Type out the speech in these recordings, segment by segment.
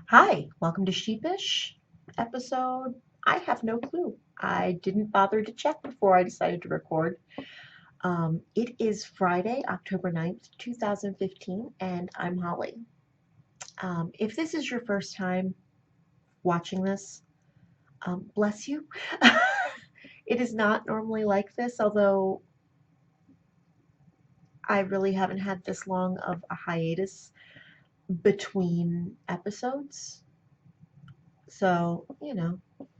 Hi, welcome to Sheepish episode. I have no clue. I didn't bother to check before I decided to record. It is Friday, October 9th, 2015, and I'm Holly. If this is your first time watching this, bless you. It is not normally like this, although I really haven't had this long of a hiatus between episodes. So,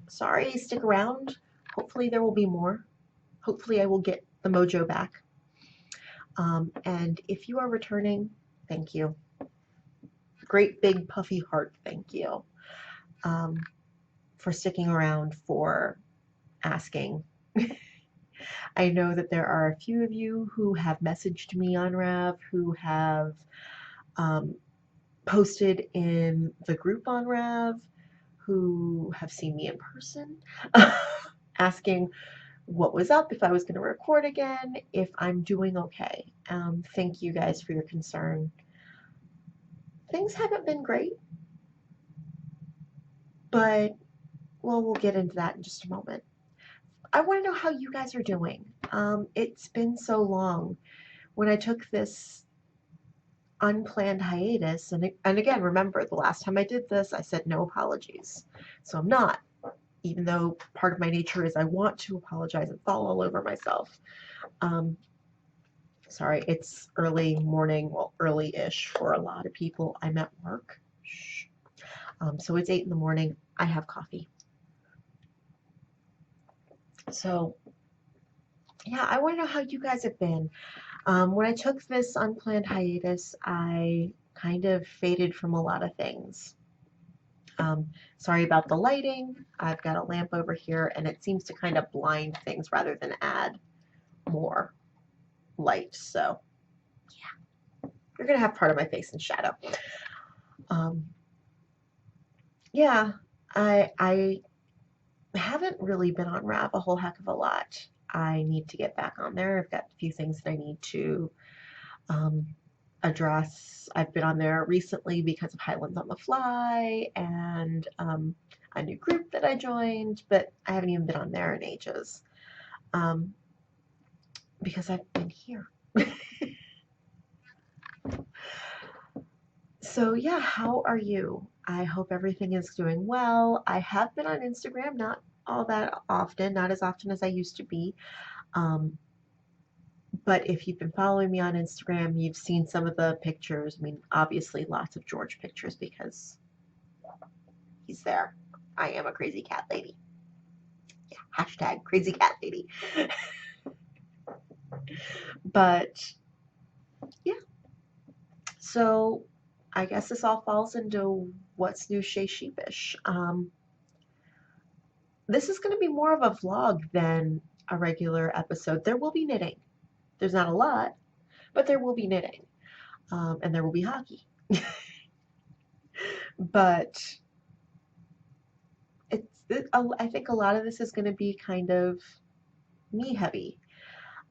sorry, stick around. Hopefully, there will be more. Hopefully, I will get the mojo back. And if you are returning, thank you. Great big puffy heart, thank you um, for sticking around, for asking. I know that there are a few of you who have messaged me on Rev, who have um, posted in the group on Rev, who have seen me in person, asking what was up, if I was going to record again, if I'm doing okay. Thank you guys for your concern. Things haven't been great, but we'll get into that in just a moment. I want to know how you guys are doing. It's been so long. When I took this unplanned hiatus, and again, remember the last time I did this, I said no apologies. So I'm not, even though part of my nature is I want to apologize and fall all over myself. Um, Sorry, it's early morning, well, early-ish for a lot of people. I'm at work. Shh. So it's 8 in the morning. I have coffee. So, yeah, I want to know how you guys have been. When I took this unplanned hiatus, I kind of faded from a lot of things. Sorry about the lighting. I've got a lamp over here, and it seems to kind of blind things rather than add more light. So, you're going to have part of my face in shadow. Um, yeah, I haven't really been on Rav a whole heck of a lot. I need to get back on there. I've got a few things that I need to um, address. I've been on there recently because of Highlands on the Fly and a new group that I joined, but I haven't even been on there in ages um, because I've been here. So, yeah, how are you? I hope everything is doing well. I have been on Instagram, not all that often, not as often as I used to be. Um, but if you've been following me on Instagram, you've seen some of the pictures. I mean, obviously, lots of George pictures because he's there. I am a crazy cat lady. Yeah, hashtag crazy cat lady. But yeah, so I guess this all falls into what's new Shay Sheepish. This is going to be more of a vlog than a regular episode. There will be knitting. There's not a lot, but there will be knitting. And there will be hockey. But I think a lot of this is going to be kind of me heavy.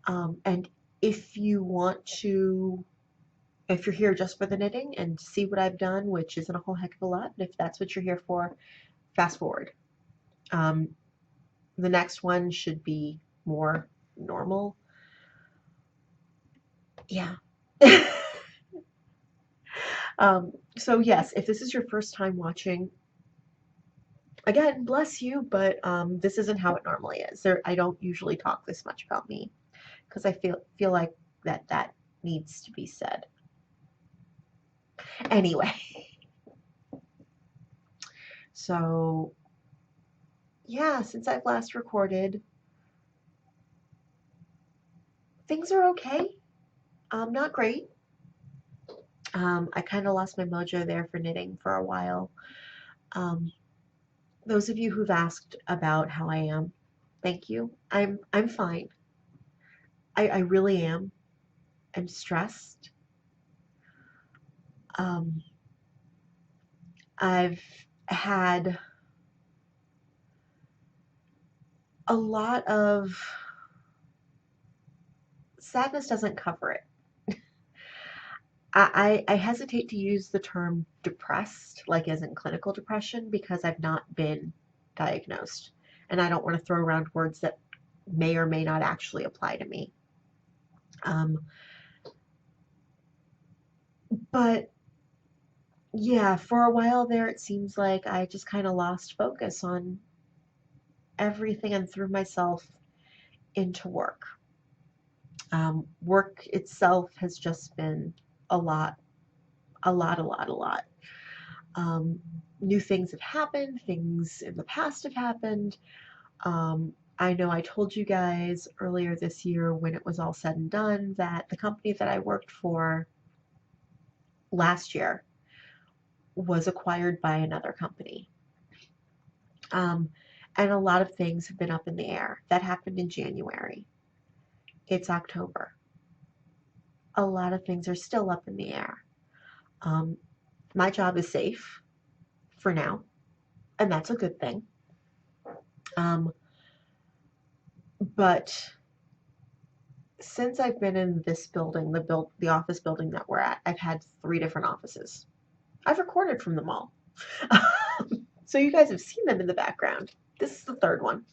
And if you want to, if you're here just for the knitting and see what I've done, which isn't a whole heck of a lot, if that's what you're here for, fast forward. Um, the next one should be more normal. Yeah. So yes, if this is your first time watching, again, bless you, but this isn't how it normally is. I don't usually talk this much about me because I feel like that needs to be said. Anyway, so yeah, since I've last recorded, things are okay. Not great. I kind of lost my mojo there for knitting for a while. Um, those of you who've asked about how I am, thank you. I'm fine. I really am. I'm stressed. Um, I've had a lot of sadness doesn't cover it. I hesitate to use the term depressed, like as in clinical depression, because I've not been diagnosed. And I don't want to throw around words that may or may not actually apply to me. Um, but yeah, for a while there, it seems like I just kind of lost focus on everything and threw myself into work. Work itself has just been a lot, a lot, a lot, a lot. Um, New things have happened, things in the past have happened. I know I told you guys earlier this year when it was all said and done that the company that I worked for last year was acquired by another company. Um, and a lot of things have been up in the air. That happened in January. It's October. A lot of things are still up in the air. Um, my job is safe for now, and that's a good thing. Um, but since I've been in this building, the office building that we're at, I've had 3 different offices. I've recorded from them all. So you guys have seen them in the background. This is the 3rd one.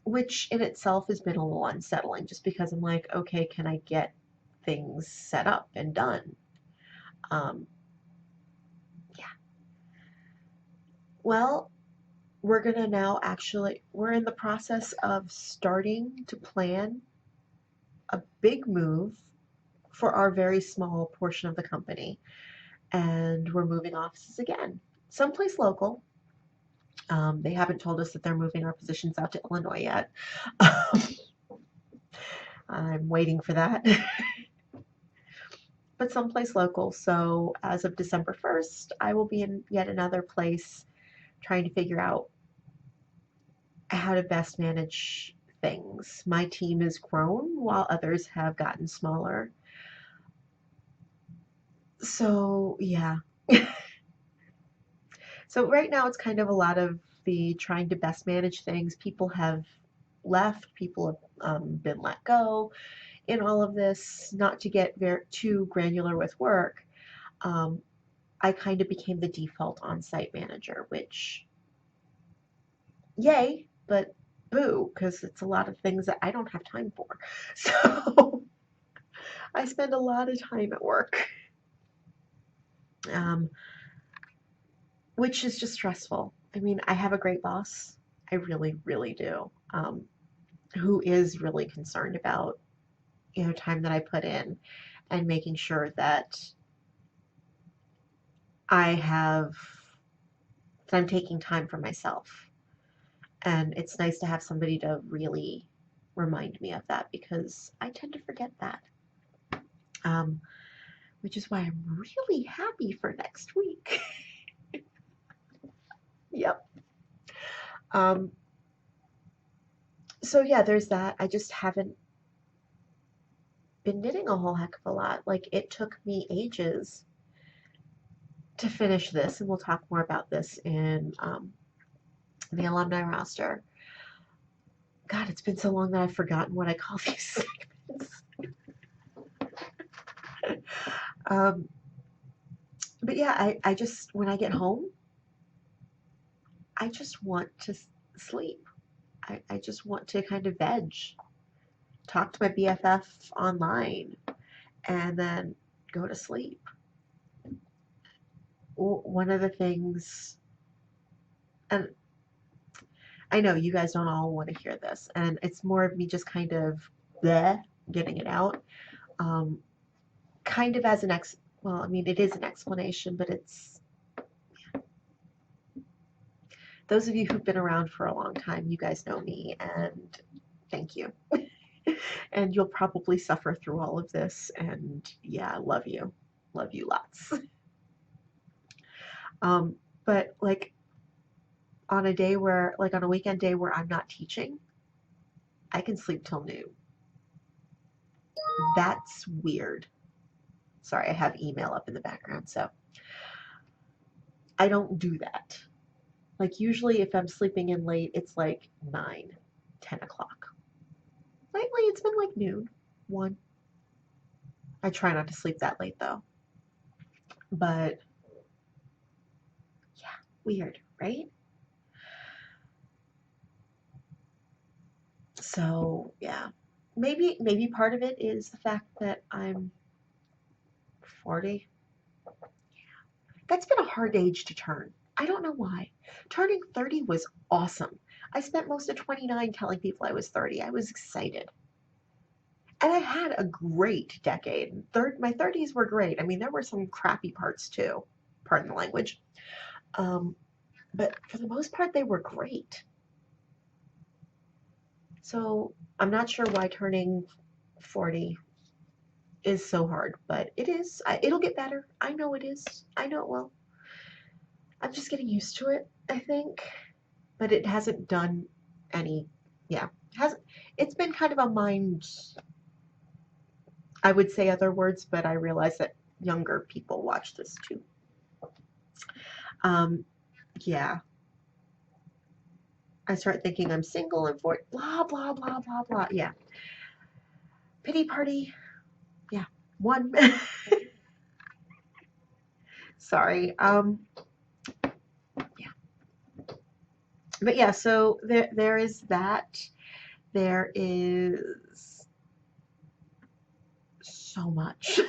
Which in itself has been a little unsettling just because I'm like, okay, can I get things set up and done? Yeah. Well, we're going to now we're in the process of starting to plan a big move for our very small portion of the company. And we're moving offices again, someplace local. They haven't told us that they're moving our positions out to Illinois yet. I'm waiting for that. But someplace local. So as of December 1st, I will be in yet another place trying to figure out how to best manage things. My team has grown while others have gotten smaller. So, yeah. So right now it's kind of a lot of the trying to best manage things. People have left, people have been let go in all of this. Not to get too granular with work, I kind of became the default on-site manager, which, yay, but boo, because it's a lot of things that I don't have time for. So I spend a lot of time at work, um, which is just stressful. I mean, I have a great boss. I really, really do. Who is really concerned about, time that I put in and making sure that that I'm taking time for myself. And it's nice to have somebody to really remind me of that because I tend to forget that. Which is why I'm really happy for next week. Yep. So yeah, there's that. I just haven't been knitting a whole heck of a lot. Like it took me ages to finish this, and we'll talk more about this in the alumni roster. God, it's been so long that I've forgotten what I call these segments. But yeah, I just, when I get home, I just want to sleep. I just want to kind of veg, talk to my BFF online, and then go to sleep. One of the things, and I know you guys don't all want to hear this, and it's more of me just kind of bleh, getting it out. Kind of as well, I mean, it is an explanation, but it's, those of you who've been around for a long time, you guys know me, and thank you. And you'll probably suffer through all of this, and yeah, love you lots. But like on a weekend day where I'm not teaching, I can sleep till noon. That's weird. Sorry, I have email up in the background, so I don't do that. Like usually if I'm sleeping in late, it's like 9, 10 o'clock. Lately it's been like noon. 1. I try not to sleep that late though. But yeah, weird, right? So yeah, maybe part of it is the fact that I'm 40. That's been a hard age to turn. I don't know why. Turning 30 was awesome. I spent most of 29 telling people I was 30. I was excited. And I had a great decade. My 30s were great. I mean, there were some crappy parts too, pardon the language. Um, but for the most part, they were great. So I'm not sure why turning 40 is so hard, but it is. It'll get better. I know it is. I know it will. I'm just getting used to it, I think. But it hasn't done any, yeah. Hasn't. It's been kind of a mind. I would say other words, but I realize that younger people watch this too. Um, yeah. I start thinking I'm single and for blah blah blah blah blah. Yeah. Pity party. Yeah. 1. Sorry. Yeah. But yeah, so there is that. There is so much.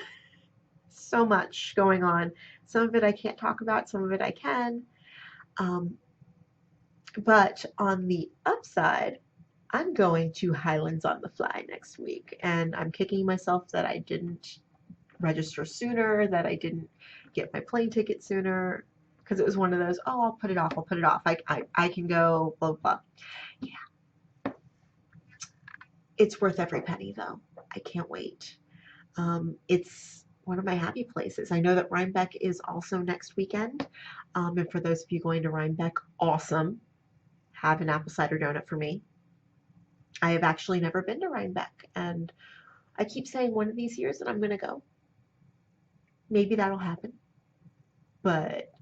So much going on. Some of it I can't talk about, some of it I can. Um, but on the upside, I'm going to Highlands on the Fly next week, and I'm kicking myself that I didn't register sooner, that I didn't get my plane ticket sooner, because it was one of those, oh, I'll put it off, I'll put it off. I can go, blah, blah, blah. Yeah. It's worth every penny, though. I can't wait. It's one of my happy places. I know that Rhinebeck is also next weekend. And for those of you going to Rhinebeck, awesome. Have an apple cider donut for me. I have actually never been to Rhinebeck, and I keep saying one of these years that I'm going to go. Maybe that'll happen. But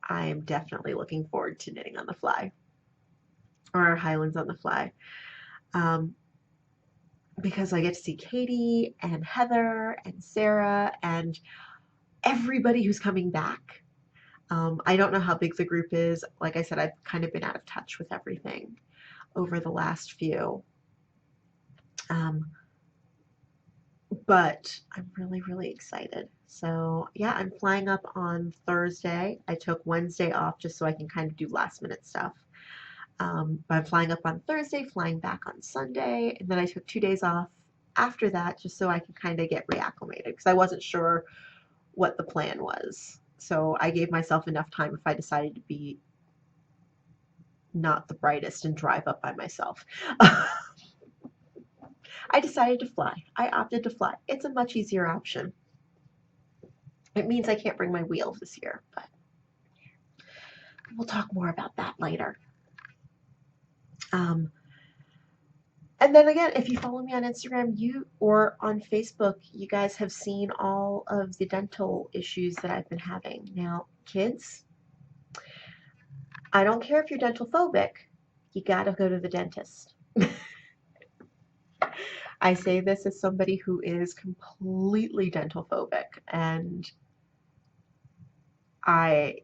I am definitely looking forward to Knitting on the Fly or Highlands on the Fly. Because I get to see Katie and Heather and Sarah and everybody who's coming back. I don't know how big the group is. Like I said, I've kind of been out of touch with everything over the last few. But I'm really, really excited. So yeah, I'm flying up on Thursday. I took Wednesday off just so I can kind of do last minute stuff. But I'm flying up on Thursday, flying back on Sunday, and then I took 2 days off after that just so I can kind of get reacclimated because I wasn't sure what the plan was. So I gave myself enough time if I decided to be not the brightest and drive up by myself. I decided to fly. I opted to fly. It's a much easier option. It means I can't bring my wheel this year, but we'll talk more about that later. And then again, if you follow me on Instagram, or on Facebook, you guys have seen all of the dental issues that I've been having. Now, kids, I don't care if you're dental phobic, you gotta go to the dentist. I say this as somebody who is completely dental phobic, and I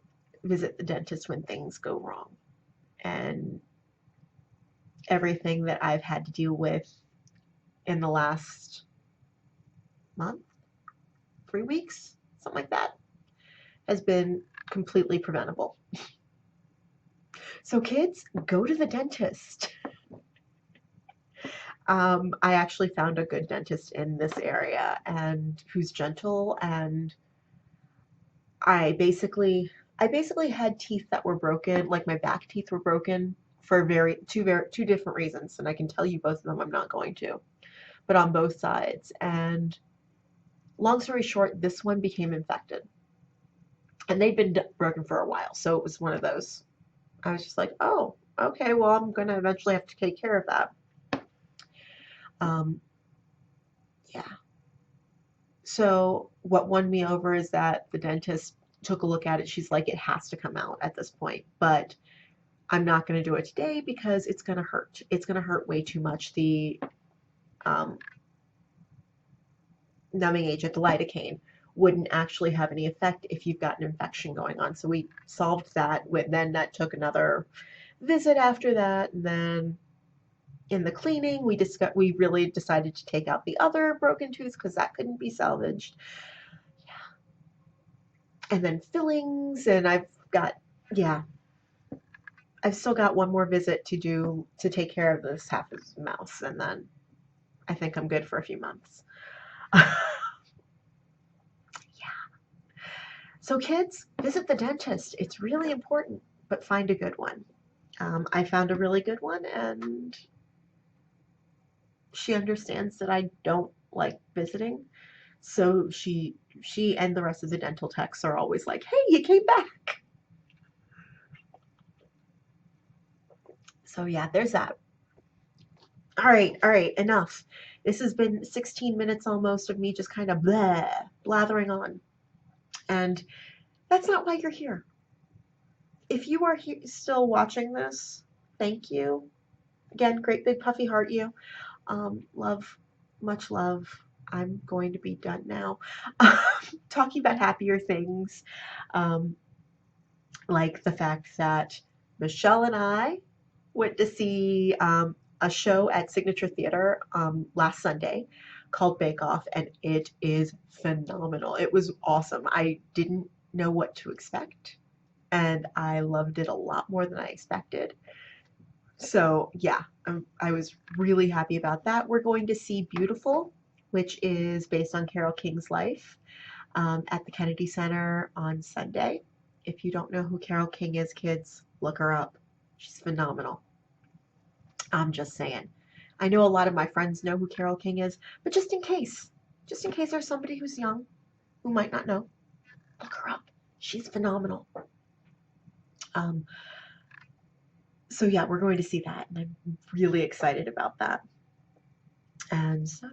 visit the dentist when things go wrong. And everything that I've had to deal with in the last month, 3 weeks, something like that, has been completely preventable. So kids, go to the dentist. I actually found a good dentist in this area and who's gentle, and I basically had teeth that were broken, like my back teeth were broken for two different reasons, and I can tell you both of them. I'm not going to, but on both sides. And long story short, this one became infected, and they'd been broken for a while, so it was one of those. I was just like, oh, okay, well, I'm gonna eventually have to take care of that. Yeah. So what won me over is that the dentist took a look at it. She's like, it has to come out at this point, but I'm not going to do it today because it's going to hurt. It's going to hurt way too much. The um, numbing agent, the lidocaine, wouldn't actually have any effect if you've got an infection going on. So we solved that then that took another visit after that. And then in the cleaning, we really decided to take out the other broken tooth because that couldn't be salvaged. Yeah. And then fillings, and I've still got one more visit to do to take care of this half his mouth, and then I think I'm good for a few months. So kids, visit the dentist. It's really important, but find a good one. I found a really good one, and she understands that I don't like visiting. So she and the rest of the dental techs are always like, "Hey, you came back." So yeah, there's that. All right, enough. This has been 16 minutes almost of me just kind of blathering on. And that's not why you're here. If you are still watching this, thank you. Again, great big puffy heart you. Love, much love. I'm going to be done now. Talking about happier things, like the fact that Michelle and I went to see a show at Signature Theater last Sunday called Bake Off, and it is phenomenal. It was awesome. I didn't know what to expect, and I loved it a lot more than I expected. So yeah, I was really happy about that. We're going to see Beautiful, which is based on Carole King's life, at the Kennedy Center on Sunday. If you don't know who Carole King is, kids, look her up. She's phenomenal. I'm just saying. I know a lot of my friends know who Carole King is, but just in case there's somebody who's young who might not know, look her up. She's phenomenal. So yeah, we're going to see that, and I'm really excited about that. And so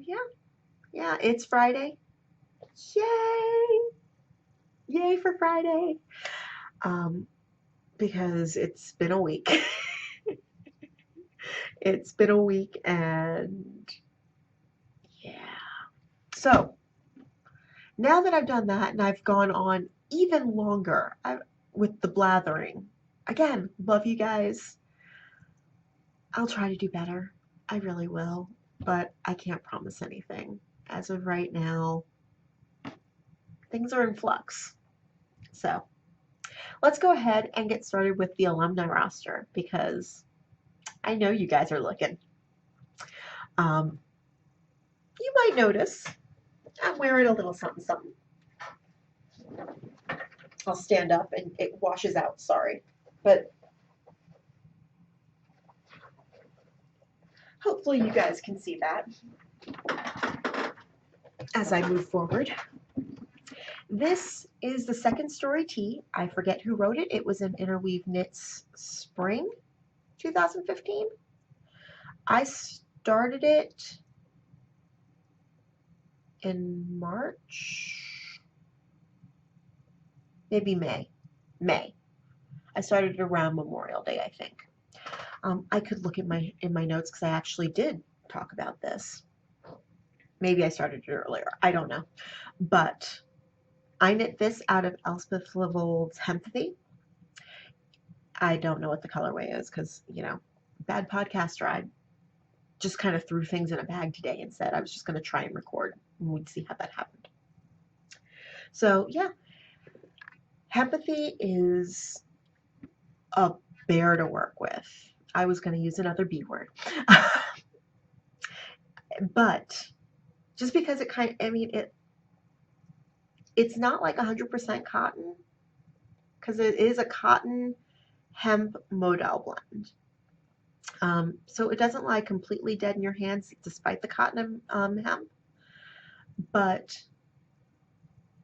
yeah, it's Friday. Yay! Yay for Friday! Because it's been a week. It's been a week, and yeah. So now that I've done that, and I've gone on even longer with the blathering, again, love you guys. I'll try to do better. I really will, but I can't promise anything. As of right now, things are in flux. So let's go ahead and get started with the alumni roster, because I know you guys are looking. You might notice I'm wearing a little something something. I'll stand up and it washes out, sorry. But hopefully you guys can see that as I move forward. This is the Second Story Tee. I forget who wrote it. It was in Interweave Knits Spring 2015. I started it in March, maybe May. I started it around Memorial Day, I think. I could look in my notes because I actually did talk about this. Maybe I started it earlier. I don't know. But I knit this out of Elspeth Levold's Hempathy. I don't know what the colorway is because, bad podcaster. I just kind of threw things in a bag today and said I was just going to try and record, and we'd see how that happened. So, yeah. Hempathy is a bear to work with. I was going to use another B word. But just because it's not like 100% cotton, because it is a cotton hemp modal blend. So it doesn't lie completely dead in your hands despite the cotton hemp, but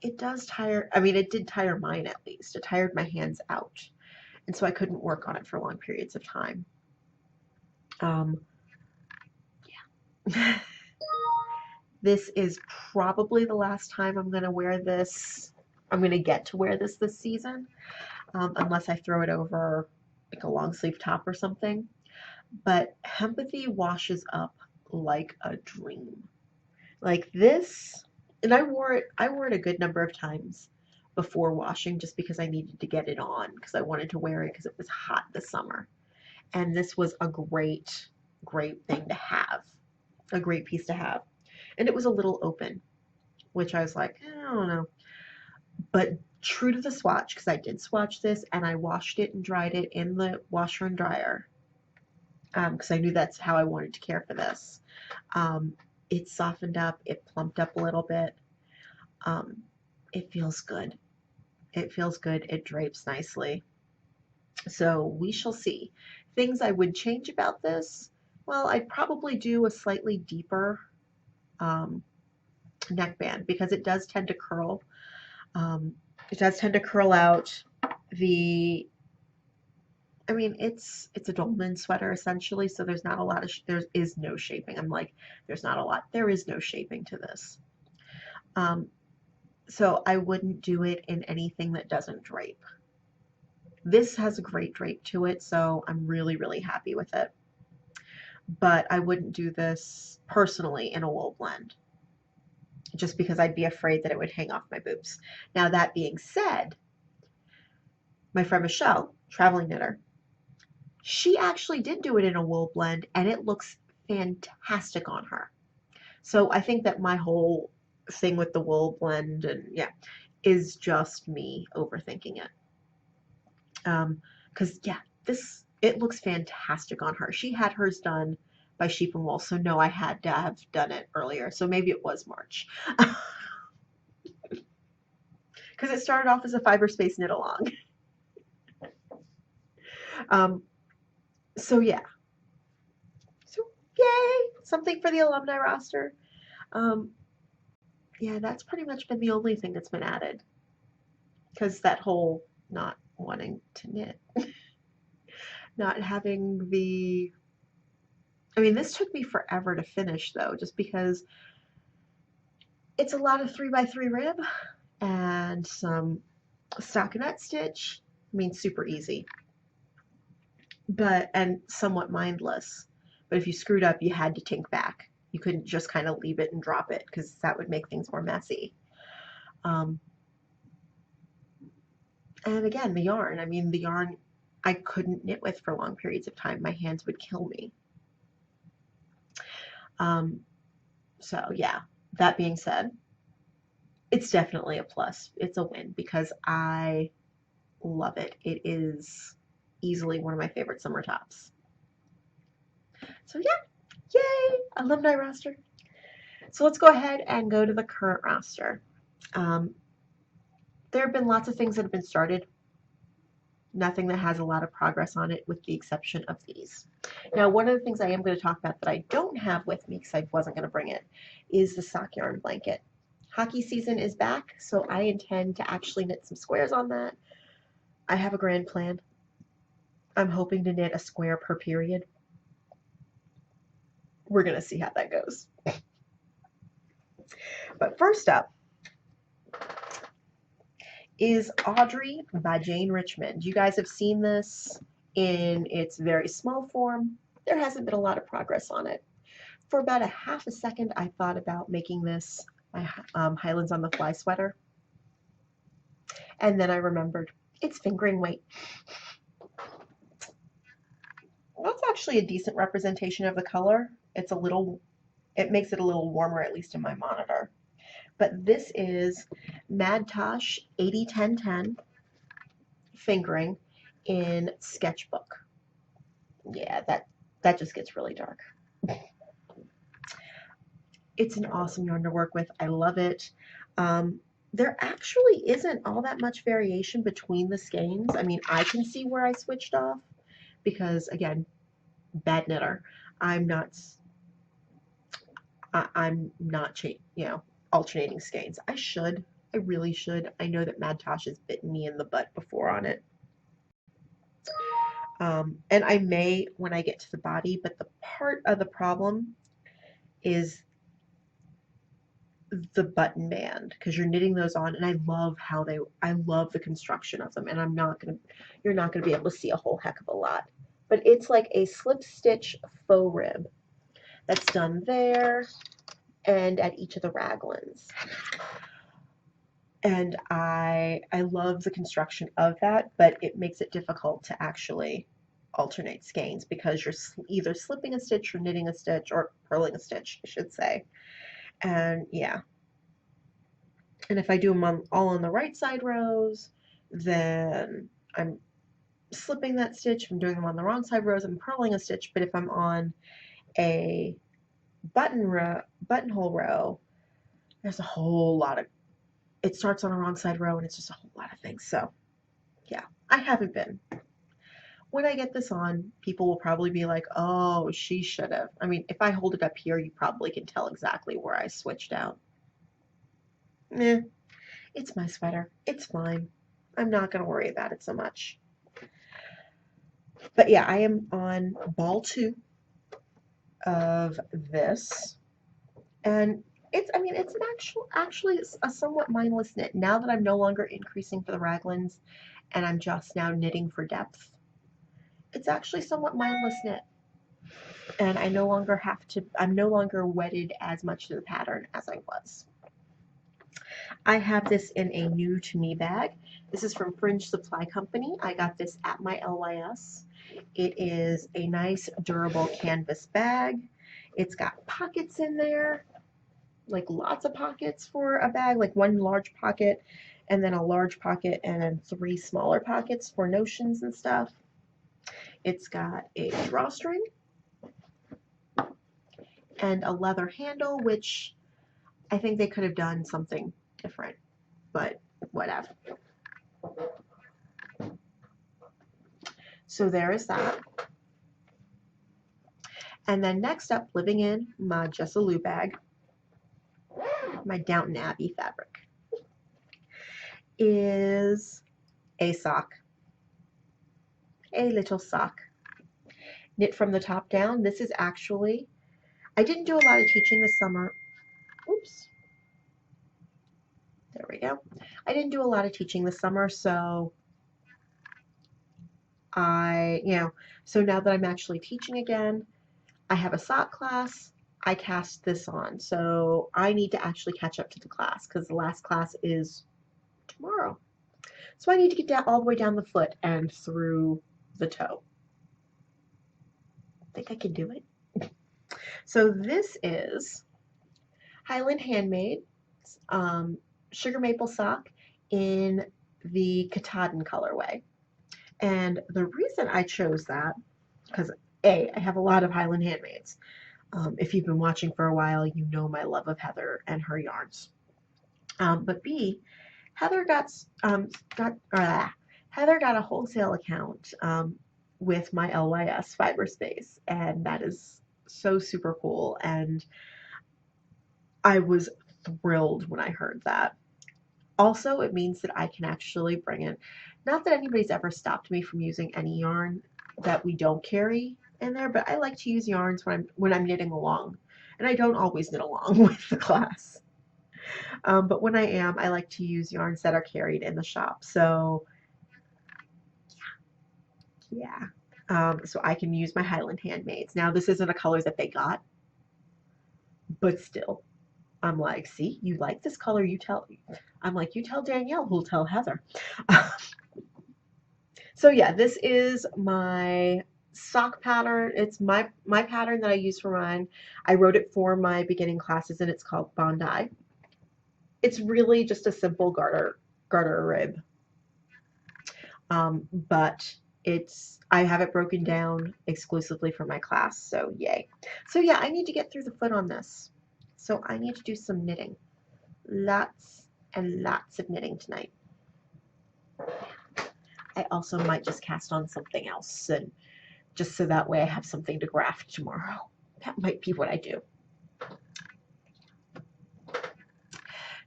it does tire, it did tire mine at least. It tired my hands out, and so I couldn't work on it for long periods of time. Yeah. This is probably the last time I'm going to wear this. I'm going to get to wear this season, unless I throw it over like a long sleeve top or something. But Hempathy washes up like a dream. Like this, and I wore it a good number of times before washing just because I needed to get it on because I wanted to wear it because it was hot this summer. And this was a great thing to have, a great piece to have. And it was a little open, which I was like, I don't know. But true to the swatch, because I did swatch this and I washed it and dried it in the washer and dryer, because I knew that's how I wanted to care for this. It softened up, it plumped up a little bit. Um, it feels good. It feels good. It drapes nicely. So we shall see. Things I would change about this, well, I'd probably do a slightly deeper um, neckband because it does tend to curl. It does tend to curl out. The I mean, it's a dolman sweater essentially, so there's not a lot of there is no shaping. I'm like, there's not a lot. There is no shaping to this. Um, so I wouldn't do it in anything that doesn't drape. This has a great drape to it, so I'm really happy with it. But I wouldn't do this personally in a wool blend, just because I'd be afraid that it would hang off my boobs. Now that being said, my friend Michelle, traveling knitter, she actually did do it in a wool blend and it looks fantastic on her. So I think that my whole thing with the wool blend and yeah, is just me overthinking it. Because yeah, it looks fantastic on her. She had hers done by Sheep and Wool, so no, I had to have done it earlier. So maybe it was March. Because it started off as a fiber space knit along. So yeah. So yay! Something for the alumni roster. Um, yeah, that's pretty much been the only thing that's been added. Because that whole not wanting to knit, not having the. I mean, this took me forever to finish though, just because it's a lot of 3x3 rib and some stockinette stitch. I mean, super easy, and somewhat mindless. But if you screwed up, you had to tink back. You couldn't just kind of leave it and drop it because that would make things more messy. Um, and again, the yarn. I mean, the yarn I couldn't knit with for long periods of time. My hands would kill me. So yeah, that being said, it's definitely a plus. It's a win because I love it. It is easily one of my favorite summer tops. So yeah, yay, alumni roster. So let's go ahead and go to the current roster. There have been lots of things that have been started. Nothing that has a lot of progress on it with the exception of these. Now, one of the things I am going to talk about that I don't have with me because I wasn't going to bring it is the sock yarn blanket. Hockey season is back, so I intend to actually knit some squares on that. I have a grand plan. I'm hoping to knit a square per period. We're going to see how that goes. But first up is Audrey by Jane Richmond. You guys have seen this in its very small form. There hasn't been a lot of progress on it. For about a half a second, I thought about making this my Highlands on the Fly sweater. And then I remembered it's fingering weight. That's actually a decent representation of the color. It makes it a little warmer, at least in my monitor. But this is Mad Tosh 801010 fingering in Sketchbook. Yeah, that just gets really dark. It's an awesome yarn to work with. I love it. There actually isn't all that much variation between the skeins. I mean, I can see where I switched off because, again, bad knitter. I'm not alternating skeins. I really should. I know that Mad Tosh has bitten me in the butt before on it. And I may when I get to the body, but the part of the problem is the button band because you're knitting those on and I love the construction of them and you're not gonna be able to see a whole heck of a lot. But it's like a slip stitch faux rib That's done there and at each of the raglans. And I love the construction of that, but it makes it difficult to actually alternate skeins because you're either slipping a stitch or knitting a stitch or purling a stitch, I should say. And yeah. And if I do them all on the right side rows, then I'm slipping that stitch. If I'm doing them on the wrong side rows, I'm purling a stitch. But if I'm on a buttonhole row, there's a whole lot of, it starts on a wrong side row and it's just a whole lot of things. So yeah, I haven't been. When I get this on, people will probably be like, oh, she should have. I mean, if I hold it up here, you probably can tell exactly where I switched out. Eh, it's my sweater. It's fine. I'm not going to worry about it so much. But yeah, I am on ball 2 of this. And it's, I mean, it's an actually a somewhat mindless knit. Now that I'm no longer increasing for the raglans and I'm just now knitting for depth, it's actually somewhat mindless knit. And I no longer have to, I'm no longer wedded as much to the pattern as I was. I have this in a new to me bag. This is from Fringe Supply Company. I got this at my LYS. It is a nice durable canvas bag. It's got pockets in there, like lots of pockets for a bag, like one large pocket and then a large pocket and then 3 smaller pockets for notions and stuff. It's got a drawstring and a leather handle, which I think they could have done something different, but whatever. So there is that. And then next up, living in my Jessalou bag, my Downton Abbey fabric, is a sock, a little sock, knit from the top down. This is actually, I didn't do a lot of teaching this summer. Oops. There we go. I didn't do a lot of teaching this summer, so so now that I'm actually teaching again, I have a sock class. I cast this on, so I need to actually catch up to the class because the last class is tomorrow. So I need to get down all the way down the foot and through the toe. I think I can do it. So this is Highland Handmade sugar maple sock in the Katahdin colorway. And the reason I chose that, because A, I have a lot of Highland Handmaids. If you've been watching for a while, you know my love of Heather and her yarns. But B, Heather got a wholesale account with my LYS fiber space, and that is so super cool. And I was thrilled when I heard that. Also, it means that I can actually bring in, not that anybody's ever stopped me from using any yarn that we don't carry in there, but I like to use yarns when I'm knitting along, and I don't always knit along with the class. But when I am, I like to use yarns that are carried in the shop. So yeah. So I can use my Highland Handmaids. Now this isn't a color that they got, but still, I'm like, see, you like this color, I'm like, you tell Danielle, who'll tell Heather. So yeah, this is my sock pattern. It's my pattern that I use for mine. I wrote it for my beginning classes and it's called Bondi. It's really just a simple garter rib. But I have it broken down exclusively for my class, so yay. So yeah, I need to get through the foot on this. So I need to do some knitting. Lots and lots of knitting tonight. I also might just cast on something else, and just so that way I have something to graft tomorrow. That might be what I do.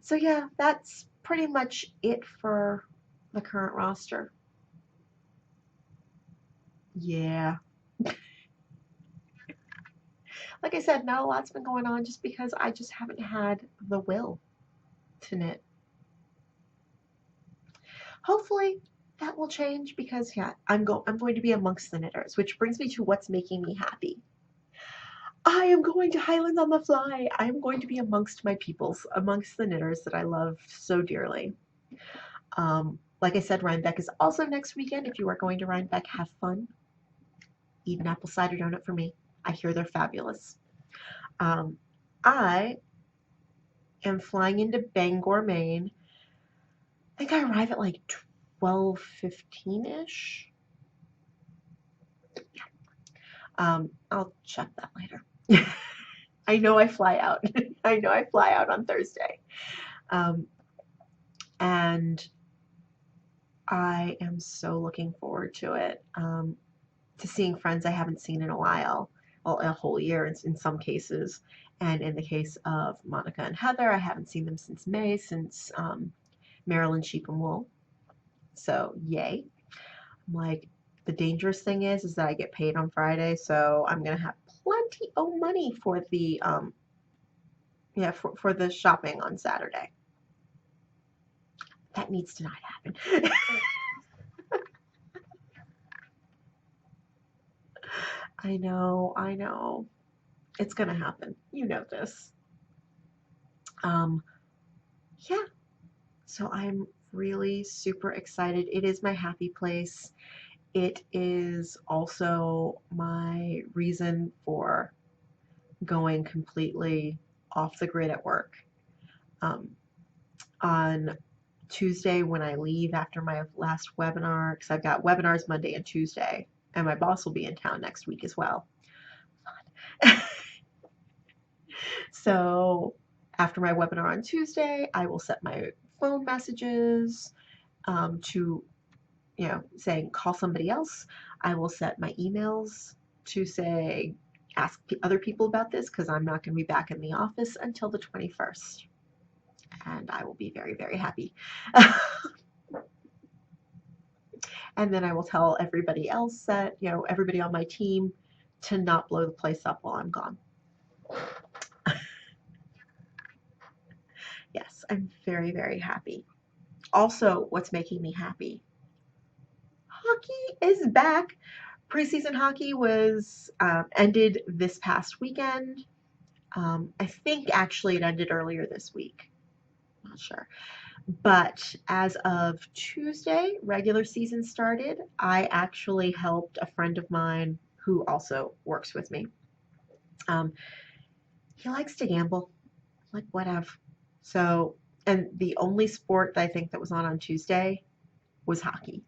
So yeah, that's pretty much it for the current roster. Yeah. Like I said, not a lot's been going on just because I just haven't had the will to knit. Hopefully that will change because yeah, I'm going to be amongst the knitters, which brings me to what's making me happy. I am going to Highlands on the Fly. I am going to be amongst my peoples, amongst the knitters that I love so dearly. Like I said, Rhinebeck is also next weekend. If you are going to Rhinebeck, have fun. Eat an apple cider donut for me. I hear they're fabulous. Um, I am flying into Bangor, Maine. I think I arrive at like 12:15-ish. I'll check that later. I know I fly out. I know I fly out on Thursday. And I am so looking forward to it. To seeing friends I haven't seen in a while, well, a whole year in some cases. And in the case of Monica and Heather, I haven't seen them since May, since Maryland Sheep and Wool. So yay. I'm like, the dangerous thing is that I get paid on Friday, so I'm gonna have plenty of money for the for the shopping on Saturday. That needs to not happen. I know. It's gonna happen. You know this. Yeah. So I'm really super excited. It is my happy place. It is also my reason for going completely off the grid at work. On Tuesday when I leave after my last webinar, because I've got webinars Monday and Tuesday, and my boss will be in town next week as well. So after my webinar on Tuesday, I will set my phone messages to, saying call somebody else. I will set my emails to say ask other people about this because I'm not going to be back in the office until the 21st. And I will be very, very happy. And then I will tell everybody else that, everybody on my team to not blow the place up while I'm gone. Yes, I'm very, very happy. Also, what's making me happy? Hockey is back. Preseason hockey was ended this past weekend. I think actually it ended earlier this week. Not sure. But as of Tuesday, regular season started. I actually helped a friend of mine who also works with me. He likes to gamble, like whatever. So, and the only sport that I think that was on Tuesday was hockey.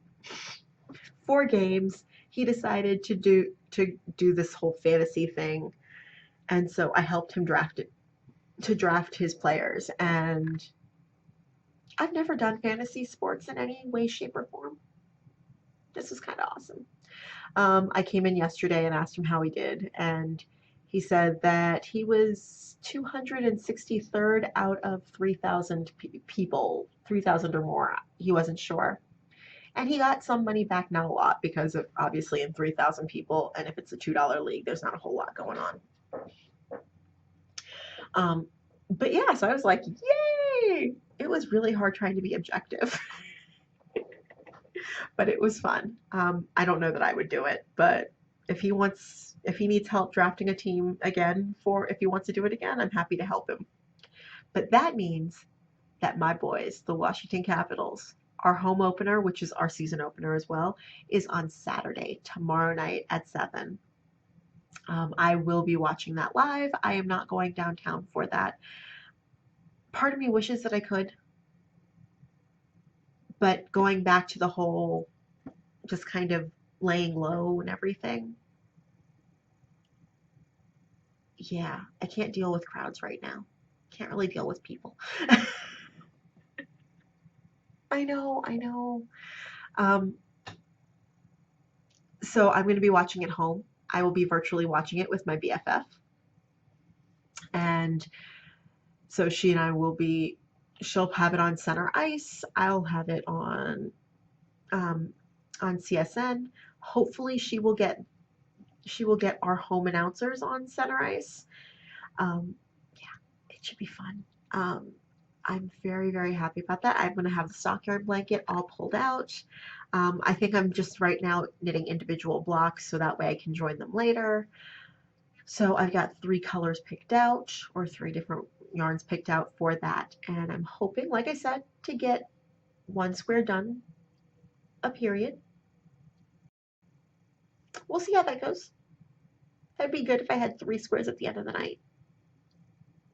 4 games. He decided to do this whole fantasy thing, and so I helped him draft his players. And I've never done fantasy sports in any way, shape, or form. This was kind of awesome. I came in yesterday and asked him how he did, and he said that he was 263rd out of 3,000 people, 3,000 or more. He wasn't sure. And he got some money back, not a lot, because of obviously in 3,000 people, and if it's a $2 league, there's not a whole lot going on. But yeah, so I was like, yay! It was really hard trying to be objective. But it was fun. I don't know that I would do it, but if he needs help drafting a team again if he wants to do it again, I'm happy to help him. But that means that my boys, the Washington Capitals, our home opener, which is our season opener as well, is on Saturday, tomorrow night at 7. I will be watching that live. I am not going downtown for that. Part of me wishes that I could, but going back to the whole just kind of laying low and everything, yeah, I can't deal with crowds right now. Can't really deal with people. I know. So I'm going to be watching at home. I will be virtually watching it with my BFF. And so she and I she'll have it on center ice. I'll have it on CSN. Hopefully she will get our home announcers on center ice. Yeah, it should be fun. I'm very, very happy about that. I'm going to have the stockyard blanket all pulled out. I think I'm just right now knitting individual blocks so that way I can join them later. So I've got 3 colors picked out, or 3 different yarns picked out for that. And I'm hoping, like I said, to get 1 square done a period. We'll see how that goes. That'd be good if I had 3 squares at the end of the night.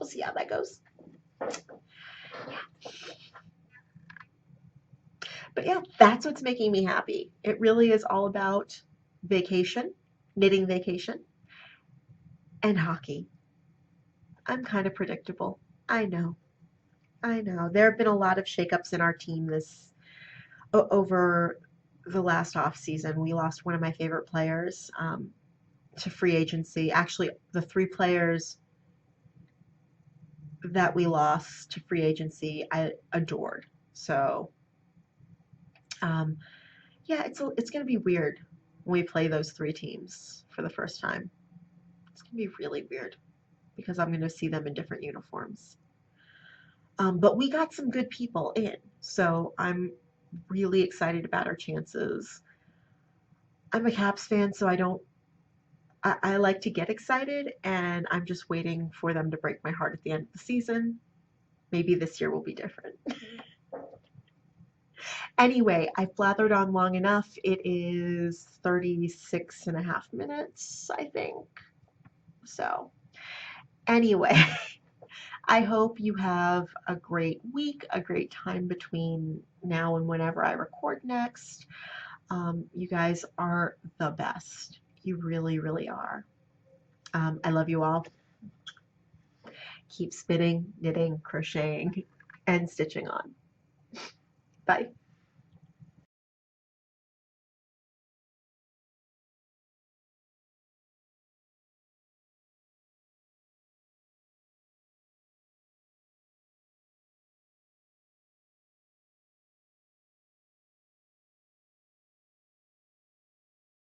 We'll see how that goes. But yeah, that's what's making me happy. It really is all about vacation, knitting vacation, and hockey. I'm kind of predictable. I know. I know. There have been a lot of shakeups in our team this over the last off season. We lost one of my favorite players to free agency. Actually, the 3 players that we lost to free agency, I adored. So, yeah, it's going to be weird when we play those 3 teams for the first time. It's going to be really weird because I'm going to see them in different uniforms. But we got some good people in, so I'm really excited about our chances. I'm a Caps fan, so I like to get excited, and I'm just waiting for them to break my heart at the end of the season. Maybe this year will be different. Anyway, I've blathered on long enough. It is 36.5 minutes, I think. So, anyway, I hope you have a great week, a great time between now and whenever I record next. You guys are the best. You really, really are. I love you all. Keep spinning, knitting, crocheting, and stitching on. Bye.